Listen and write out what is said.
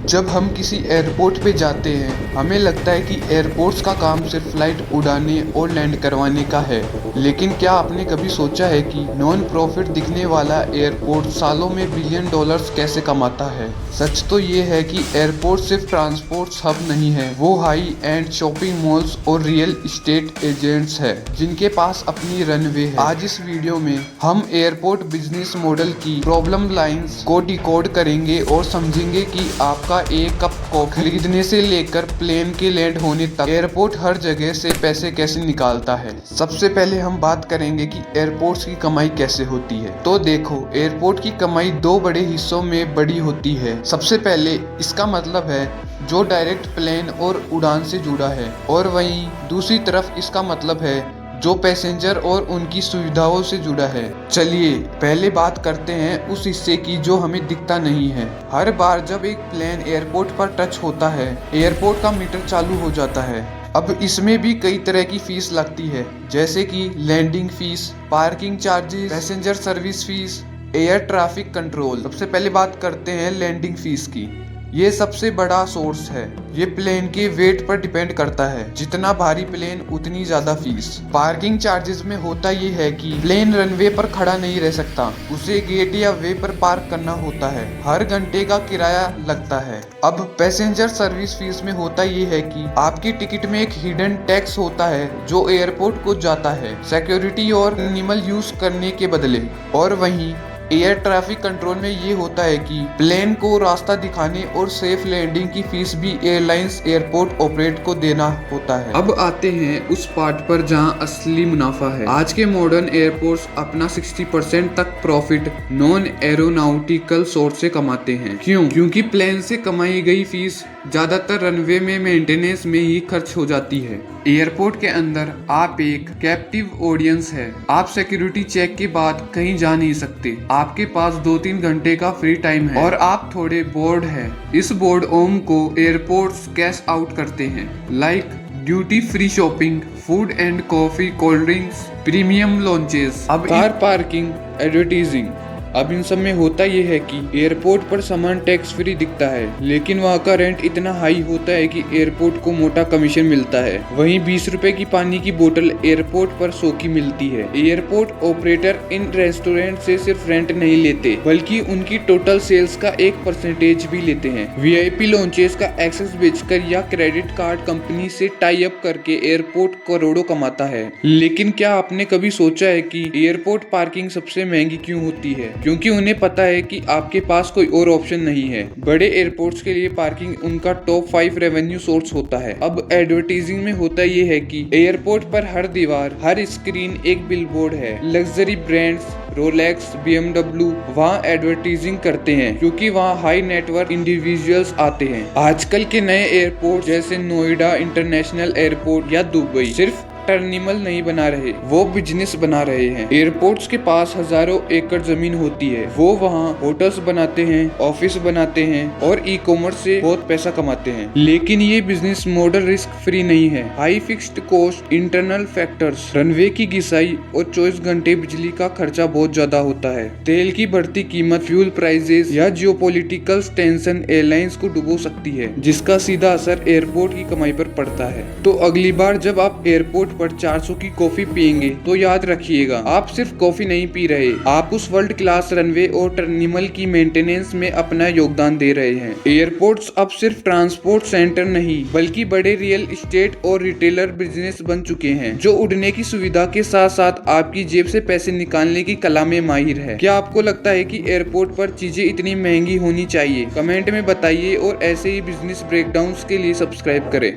जब हम किसी एयरपोर्ट पे जाते हैं हमें लगता है कि एयरपोर्ट्स का काम सिर्फ फ्लाइट उड़ाने और लैंड करवाने का है, लेकिन क्या आपने कभी सोचा है कि नॉन प्रॉफिट दिखने वाला एयरपोर्ट सालों में बिलियन डॉलर्स कैसे कमाता है। सच तो ये है कि एयरपोर्ट सिर्फ ट्रांसपोर्ट हब नहीं है, वो हाई एंड शॉपिंग मॉल्स और रियल इस्टेट एजेंट्स है जिनके पास अपनी रनवे है। आज इस वीडियो में हम एयरपोर्ट बिजनेस मॉडल की प्रॉब्लम लाइंस को डिकोड करेंगे और समझेंगे कि आपका एक कप कॉफी खरीदने से लेकर प्लेन के लैंड होने तक एयरपोर्ट हर जगह से पैसे कैसे निकालता है। सबसे पहले हम बात करेंगे कि एयरपोर्ट्स की कमाई कैसे होती है। तो देखो, एयरपोर्ट की कमाई दो बड़े हिस्सों में बड़ी होती है। सबसे पहले इसका मतलब है जो डायरेक्ट प्लेन और उड़ान से जुड़ा है, और वहीं दूसरी तरफ इसका मतलब है जो पैसेंजर और उनकी सुविधाओं से जुड़ा है। चलिए पहले बात करते हैं उस हिस्से की जो हमें दिखता नहीं है। हर बार जब एक प्लेन एयरपोर्ट पर टच होता है, एयरपोर्ट का मीटर चालू हो जाता है। अब इसमें भी कई तरह की फीस लगती है, जैसे कि landing fees, parking charges, passenger service fees, air traffic control. सबसे पहले बात करते हैं लैंडिंग फीस की। ये सबसे बड़ा सोर्स है। ये प्लेन के वेट पर डिपेंड करता है, जितना भारी प्लेन उतनी ज्यादा फीस। पार्किंग चार्जेस में होता ये है कि प्लेन रनवे पर खड़ा नहीं रह सकता, उसे गेट या वे पर पार्क करना होता है। हर घंटे का किराया लगता है। अब पैसेंजर सर्विस फीस में होता ये है कि आपकी टिकट में एक हिडन टैक्स होता है जो एयरपोर्ट को जाता है सिक्योरिटी और एनिमल यूज करने के बदले। और वहीं एयर ट्रैफिक कंट्रोल में ये होता है कि प्लेन को रास्ता दिखाने और सेफ लैंडिंग की फीस भी एयरलाइंस एयरपोर्ट ऑपरेट को देना होता है। अब आते हैं उस पार्ट पर जहां असली मुनाफा है। आज के मॉडर्न एयरपोर्ट्स अपना 60% तक प्रॉफिट नॉन एरोनॉटिकल सोर्स से कमाते हैं। क्योंकि प्लेन से कमाई गई फीस ज्यादातर रनवे में मेंटेनेंस में ही खर्च हो जाती है। एयरपोर्ट के अंदर आप एक कैप्टिव ऑडियंस है। आप सिक्योरिटी चेक के बाद कहीं जा नहीं सकते। आपके पास 2-3 घंटे का फ्री टाइम है और आप थोड़े बोर्ड है। इस बोर्ड ओम को एयरपोर्ट्स कैश आउट करते हैं, like duty free shopping, food and coffee, cold drinks, premium launches. अब कार पार्किंग, एडवर्टीजिंग। अब इन सब में होता यह है कि एयरपोर्ट पर सामान टैक्स फ्री दिखता है, लेकिन वहाँ का रेंट इतना हाई होता है कि एयरपोर्ट को मोटा कमीशन मिलता है। वहीं 20 रुपए की पानी की बोतल एयरपोर्ट पर 100 की मिलती है। एयरपोर्ट ऑपरेटर इन रेस्टोरेंट से सिर्फ रेंट नहीं लेते, बल्कि उनकी टोटल सेल्स का 1% भी लेते हैं। VIP लॉन्चेस का एक्सेस बेचकर या क्रेडिट कार्ड कंपनी से टाई अप करके एयरपोर्ट करोड़ों कमाता है। लेकिन क्या आपने कभी सोचा है कि एयरपोर्ट पार्किंग सबसे महंगी क्यों होती है? क्योंकि उन्हें पता है कि आपके पास कोई और ऑप्शन नहीं है। बड़े एयरपोर्ट्स के लिए पार्किंग उनका टॉप 5 रेवेन्यू सोर्स होता है। अब एडवर्टाइजिंग में होता ये है कि एयरपोर्ट पर हर दीवार, हर स्क्रीन एक बिलबोर्ड है। लग्जरी ब्रांड्स रोलेक्स, BMW वहाँ एडवर्टाइजिंग करते हैं, क्योंकि वहाँ हाई नेटवर्क इंडिविजुअल्स आते हैं। आजकल के नए एयरपोर्ट जैसे नोएडा इंटरनेशनल एयरपोर्ट या दुबई सिर्फ टर्मिनल नहीं बना रहे, वो बिजनेस बना रहे हैं। एयरपोर्ट्स के पास हजारों एकड़ जमीन होती है। वो वहाँ होटल्स बनाते हैं, ऑफिस बनाते हैं और ई-कॉमर्स से बहुत पैसा कमाते हैं। लेकिन ये बिजनेस मॉडल रिस्क फ्री नहीं है। High fixed cost, internal factors, runway की घिसाई और 24 घंटे बिजली का खर्चा बहुत ज्यादा होता है। तेल की बढ़ती कीमत, फ्यूल प्राइसेस या जियोपॉलिटिकल टेंशन एयरलाइंस को डुबो सकती है, जिसका सीधा असर एयरपोर्ट की कमाई पर पड़ता है। तो अगली बार जब आप एयरपोर्ट पर 400 की कॉफी पियेंगे तो याद रखिएगा, आप सिर्फ कॉफी नहीं पी रहे, आप उस वर्ल्ड क्लास रनवे और टर्मिनल की मेंटेनेंस में अपना योगदान दे रहे हैं। एयरपोर्ट्स अब सिर्फ ट्रांसपोर्ट सेंटर नहीं, बल्कि बड़े रियल एस्टेट और रिटेलर बिजनेस बन चुके हैं, जो उड़ने की सुविधा के साथ साथ आपकी जेब से पैसे निकालने की कला में माहिर है। क्या आपको लगता है कि एयरपोर्ट पर चीजें इतनी महंगी होनी चाहिए? कमेंट में बताइए और ऐसे ही बिजनेस ब्रेकडाउन्स के लिए सब्सक्राइब करें।